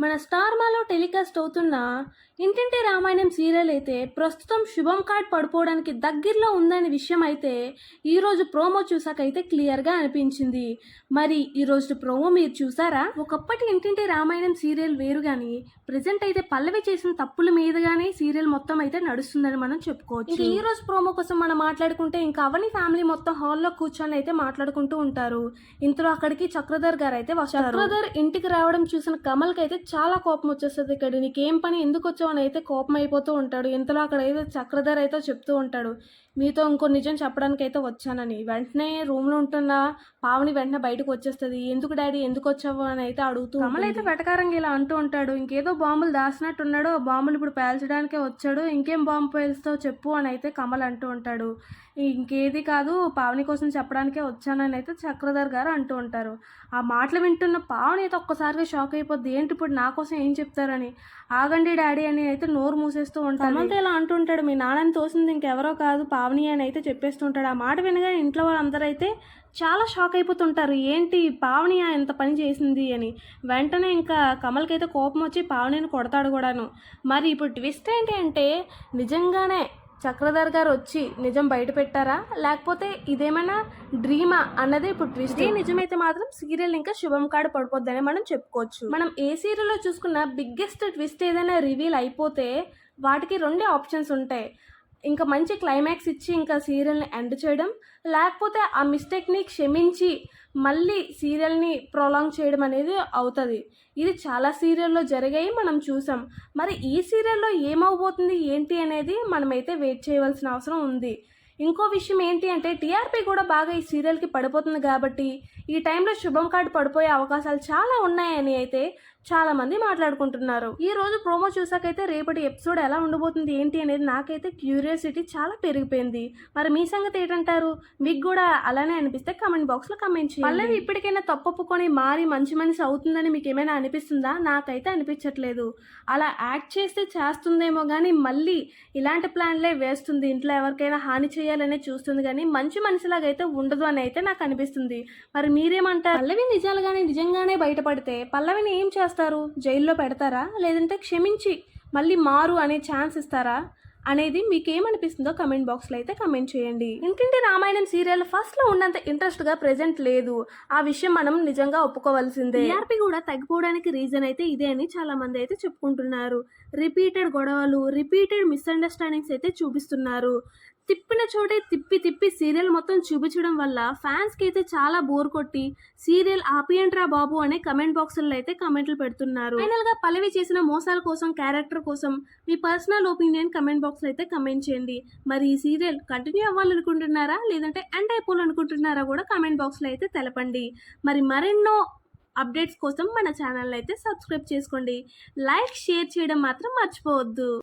మన స్టార్ మాలో టెలికాస్ట్ అవుతున్న ఇంటింటి రామాయణం సీరియల్ అయితే ప్రస్తుతం శుభం కార్డ్ పడిపోవడానికి దగ్గరలో ఉందనే విషయం అయితే ఈరోజు ప్రోమో చూసాకైతే క్లియర్గా అనిపించింది. మరి ఈరోజు ప్రోమో మీరు చూసారా? ఒకప్పటి ఇంటింటి రామాయణం సీరియల్ వేరు కానీ ప్రజెంట్ అయితే పల్లవి చేసిన తప్పుల మీదుగానే సీరియల్ మొత్తం అయితే నడుస్తుందని మనం చెప్పుకోవచ్చు. ఈ రోజు ప్రోమో కోసం మనం మాట్లాడుకుంటే ఇంకా అవని ఫ్యామిలీ మొత్తం హాల్లో కూర్చొని అయితే మాట్లాడుకుంటూ ఉంటారు. ఇంతలో అక్కడికి చక్రధర్ గారు అయితే వస్తారు. చక్రధర్ ఇంటికి రావడం చూసిన కమల్కి అయితే చాలా కోపం వచ్చేస్తుంది. ఇక్కడ నీకేం పని, ఎందుకు వచ్చావు అని అయితే కోపం అయిపోతూ ఉంటాడు. ఇంతలో అక్కడ అయితే చక్రధర్ అయితే చెప్తూ ఉంటాడు, మీతో ఇంకో నిజం చెప్పడానికి అయితే వచ్చానని. వెంటనే రూమ్లో ఉంటున్న పావని వెంటనే బయటకు వచ్చేస్తుంది. ఎందుకు డాడీ, ఎందుకు వచ్చావు అని అయితే అడుగుతూ కమల్ అయితే వెటకారంగా ఇలా అంటూ ఉంటాడు, ఇంకేదో బాంబులు దాచినట్టున్నాడు, ఆ బాంబులు ఇప్పుడు పేల్చడానికే వచ్చాడు, ఇంకేం బాంబు పేలుస్తావు చెప్పు అని అయితే కమల్ అంటూ ఉంటాడు. ఇంకేది కాదు, పావని కోసం చెప్పడానికే వచ్చానని అయితే చక్రధర్ గారు అంటూ ఉంటారు. ఆ మాటలు వింటున్న పావని అయితే ఒక్కసారిగా షాక్ అయిపోద్ది, ఏంటి ఇప్పుడు నా కోసం ఏం చెప్తారని. ఆగండి డాడీ అని అయితే నోరు మూసేస్తూ ఉంటాడు. కమల్తో ఇలా అంటుంటాడు, మీ నాన్నని తోసింది ఇంకెవరో కాదు పావని అని అయితే చెప్పేస్తుంటాడు. ఆ మాట వినగానే ఇంట్లో వాళ్ళందరూ అయితే చాలా షాక్ అయిపోతుంటారు, ఏంటి పావని ఎంత పని చేసింది అని. వెంటనే ఇంకా కమల్కి అయితే కోపం వచ్చి పావనిని కొడతాడు కూడాను. మరి ఇప్పుడు ట్విస్ట్ ఏంటి అంటే నిజంగానే చక్రధర్ గారు వచ్చి నిజం బయట పెట్టారా, లేకపోతే ఇదేమైనా డ్రీమా అన్నది ఇప్పుడు ట్విస్ట్. నిజమైతే మాత్రం సీరియల్ ఇంకా శుభం కార్డు పడిపోద్దని మనం చెప్పుకోవచ్చు. మనం ఏ సీరియల్లో చూసుకున్న బిగ్గెస్ట్ ట్విస్ట్ ఏదైనా రివీల్ అయిపోతే వాటికి రెండే ఆప్షన్స్ ఉంటాయి, ఇంకా మంచి క్లైమాక్స్ ఇచ్చి ఇంకా సీరియల్ని ఎండ్ చేయడం, లేకపోతే ఆ మిస్టేక్ని క్షమించి మళ్ళీ సీరియల్ని ప్రొలాంగ్ చేయడం అనేది అవుతుంది. ఇది చాలా సీరియల్లో జరిగాయి, మనం చూసాం. మరి ఈ సీరియల్లో ఏమవబోతుంది ఏంటి అనేది మనమైతే వెయిట్ చేయవలసిన అవసరం ఉంది. ఇంకో విషయం ఏంటి అంటే టీఆర్పీ కూడా బాగా ఈ సీరియల్కి పడిపోతుంది కాబట్టి ఈ టైంలో శుభం కార్డు పడిపోయే అవకాశాలు చాలా ఉన్నాయని అయితే చాలామంది మాట్లాడుకుంటున్నారు. ఈ రోజు ప్రోమో చూసాకైతే రేపటి ఎపిసోడ్ ఎలా ఉండబోతుంది ఏంటి అనేది నాకైతే క్యూరియాసిటీ చాలా పెరిగిపోయింది. మరి మీ సంగతి ఏంటంటారు? మీకు కూడా అలానే అనిపిస్తే కమెంట్ బాక్స్లో కమెంట్ చేయండి. పల్లవి ఇప్పటికైనా తప్పొప్పుకొని మారి మంచి మనిషి అవుతుందని మీకు ఏమైనా అనిపిస్తుందా? నాకైతే అనిపించట్లేదు. అలా యాక్ట్ చేస్తే చేస్తుందేమో కానీ మళ్ళీ ఇలాంటి ప్లాన్లే వేస్తుంది, ఇంట్లో ఎవరికైనా హాని చేయాలనే చూస్తుంది కానీ మంచి మనిషిలాగా అయితే ఉండదు అని అయితే నాకు అనిపిస్తుంది. మరి మీరేమంటారు? పల్లవి నిజంగానే బయటపడితే పల్లవిని ఏం చేస్తారు? జైల్లో పెడతారా, లేదంటే క్షమించి మళ్ళీ మారు అనే ఛాన్స్ ఇస్తారా అనేది మీకేమనిపిస్తుందో కమెంట్ బాక్స్లో అయితే కమెంట్ చేయండి. ఇంటింటి రామాయణం సీరియల్ ఫస్ట్లో ఉన్నంత ఇంట్రెస్ట్గా ప్రెజెంట్ లేదు, ఆ విషయం మనం నిజంగా ఒప్పుకోవాల్సిందే. టీఆర్పీ కూడా తగ్గిపోవడానికి రీజన్ అయితే ఇదే అని చాలా మంది అయితే చెప్పుకుంటున్నారు. రిపీటెడ్ గొడవలు, రిపీటెడ్ మిస్అండర్స్టాండింగ్స్ అయితే చూపిస్తున్నారు. తిప్పిన చోటే తిప్పి సీరియల్ మొత్తం చూపించడం వల్ల ఫ్యాన్స్కి అయితే చాలా బోర్ కొట్టి సీరియల్ ఆపియంట్రా బాబు అనే కమెంట్ బాక్సుల్లో అయితే కమెంట్లు పెడుతున్నారు. ఫైనల్గా పల్లవి చేసిన మోసాల కోసం, క్యారెక్టర్ కోసం మీ పర్సనల్ ఒపీనియన్ కమెంట్ బాక్స్లో అయితే కమెంట్ చేయండి. మరి ఈ సీరియల్ కంటిన్యూ అవ్వాలనుకుంటున్నారా, లేదంటే ఎండ్ అయిపోవాలనుకుంటున్నారా కూడా కమెంట్ బాక్స్లో అయితే తెలపండి. మరి మరెన్నో అప్డేట్స్ కోసం మన ఛానల్ అయితే సబ్స్క్రైబ్ చేసుకోండి. లైక్, షేర్ చేయడం మాత్రం మర్చిపోవద్దు.